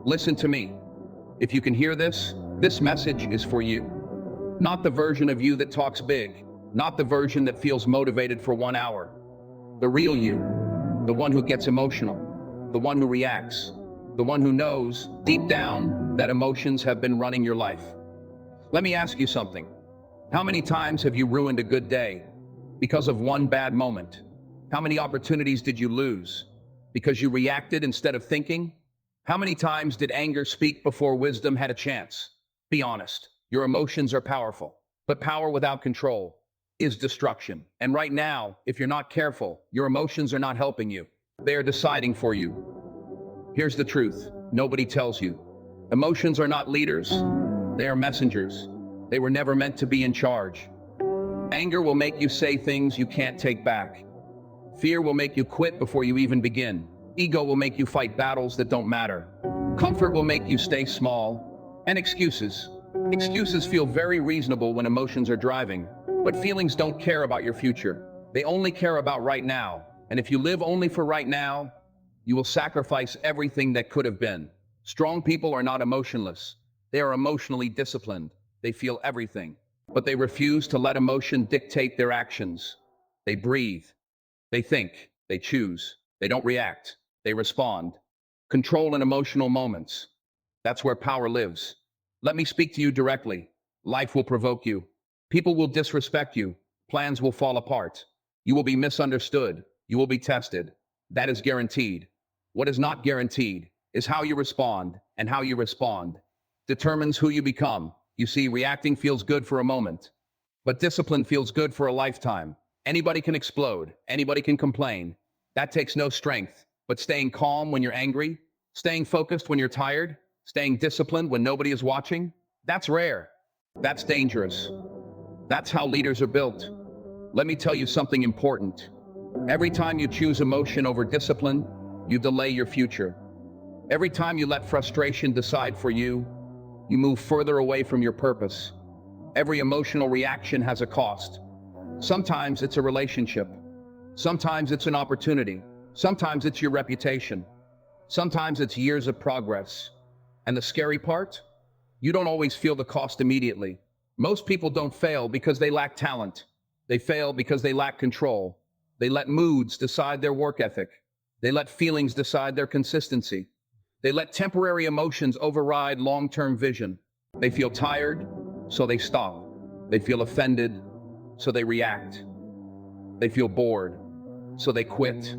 Listen to me. If you can hear this, this message is for you. Not the version of you that talks big, not the version that feels motivated for 1 hour. The real you, the one who gets emotional, the one who reacts, the one who knows deep down that emotions have been running your life. Let me ask you something. How many times have you ruined a good day because of one bad moment? How many opportunities did you lose because you reacted instead of thinking? How many times did anger speak before wisdom had a chance? Be honest. Your emotions are powerful, but power without control is destruction. And right now, if you're not careful, your emotions are not helping you. They are deciding for you. Here's the truth. Nobody tells you. Emotions are not leaders. They are messengers. They were never meant to be in charge. Anger will make you say things you can't take back. Fear will make you quit before you even begin. Ego will make you fight battles that don't matter. Comfort will make you stay small. And excuses feel very reasonable when emotions are driving, but feelings don't care about your future. They only care about right now. And if you live only for right now, you will sacrifice everything that could have been. Strong people are not emotionless. They are emotionally disciplined. They feel everything, but they refuse to let emotion dictate their actions. They breathe. They think. They choose. They don't react. They respond. Control in emotional moments. That's where power lives. Let me speak to you directly. Life will provoke you. People will disrespect you. Plans will fall apart. You will be misunderstood. You will be tested. That is guaranteed. What is not guaranteed is how you respond, and how you respond determines who you become. You see, reacting feels good for a moment, but discipline feels good for a lifetime. Anybody can explode. Anybody can complain. That takes no strength. But staying calm when you're angry, staying focused when you're tired, staying disciplined when nobody is watching, that's rare. That's dangerous. That's how leaders are built. Let me tell you something important. Every time you choose emotion over discipline, you delay your future. Every time you let frustration decide for you, you move further away from your purpose. Every emotional reaction has a cost. Sometimes it's a relationship. Sometimes it's an opportunity. Sometimes it's your reputation. Sometimes it's years of progress. And the scary part? You don't always feel the cost immediately. Most people don't fail because they lack talent. They fail because they lack control. They let moods decide their work ethic. They let feelings decide their consistency. They let temporary emotions override long-term vision. They feel tired, so they stop. They feel offended, so they react. They feel bored, so they quit.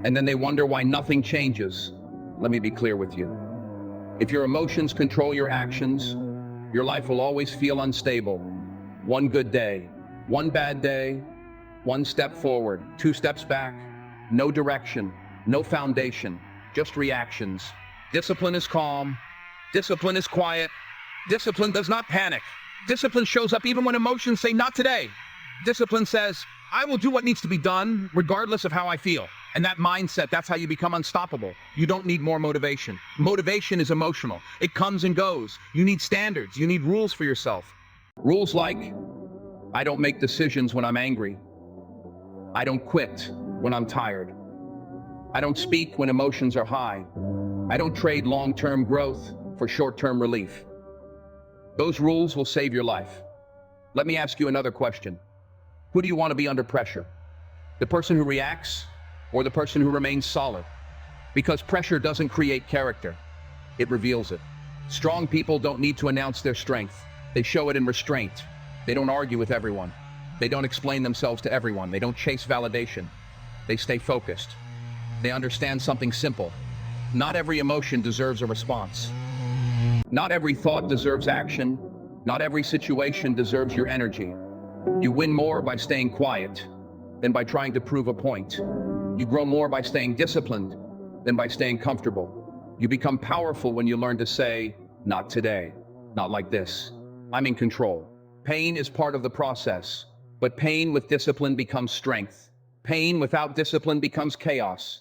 And then they wonder why nothing changes. Let me be clear with you. If your emotions control your actions, your life will always feel unstable. One good day, one bad day, one step forward, two steps back, no direction, no foundation, just reactions. Discipline is calm. Discipline is quiet. Discipline does not panic. Discipline shows up even when emotions say, not today. Discipline says, I will do what needs to be done regardless of how I feel. And that mindset, that's how you become unstoppable. You don't need more motivation. Motivation is emotional. It comes and goes. You need standards. You need rules for yourself. Rules like, I don't make decisions when I'm angry. I don't quit when I'm tired. I don't speak when emotions are high. I don't trade long-term growth for short-term relief. Those rules will save your life. Let me ask you another question. Who do you want to be under pressure? The person who reacts or the person who remains solid? Because pressure doesn't create character. It reveals it. Strong people don't need to announce their strength. They show it in restraint. They don't argue with everyone. They don't explain themselves to everyone. They don't chase validation. They stay focused. They understand something simple. Not every emotion deserves a response. Not every thought deserves action. Not every situation deserves your energy. You win more by staying quiet than by trying to prove a point. You grow more by staying disciplined than by staying comfortable. You become powerful when you learn to say, not today, not like this. I'm in control. Pain is part of the process, but pain with discipline becomes strength. Pain without discipline becomes chaos.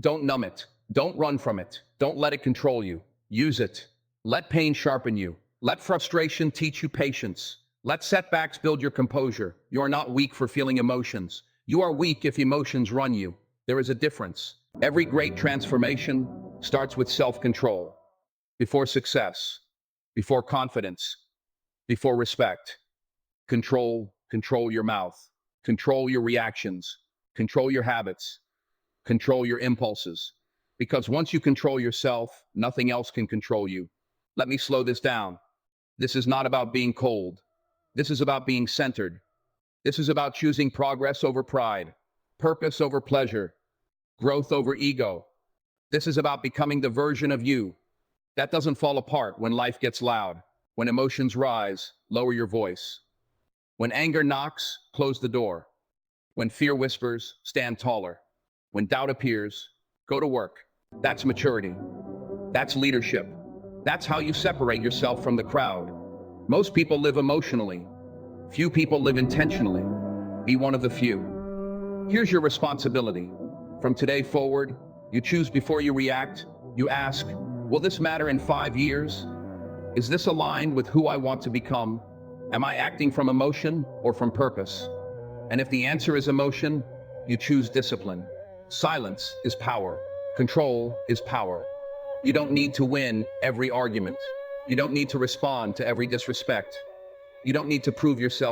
Don't numb it. Don't run from it. Don't let it control you. Use it. Let pain sharpen you. Let frustration teach you patience. Let setbacks build your composure. You are not weak for feeling emotions. You are weak if emotions run you. There is a difference. Every great transformation starts with self-control. Before success, before confidence, before respect. Control your mouth. Control your reactions. Control your habits. Control your impulses. Because once you control yourself, nothing else can control you. Let me slow this down. This is not about being cold. This is about being centered. This is about choosing progress over pride, purpose over pleasure, growth over ego. This is about becoming the version of you that doesn't fall apart when life gets loud, when emotions rise, lower your voice. When anger knocks, close the door. When fear whispers, stand taller. When doubt appears, go to work. That's maturity. That's leadership. That's how you separate yourself from the crowd. Most people live emotionally. Few people live intentionally. Be one of the few. Here's your responsibility. From today forward, you choose before you react. You ask, will this matter in 5 years? Is this aligned with who I want to become? Am I acting from emotion or from purpose? And if the answer is emotion, you choose discipline. Silence is power. Control is power. You don't need to win every argument. You don't need to respond to every disrespect. You don't need to prove yourself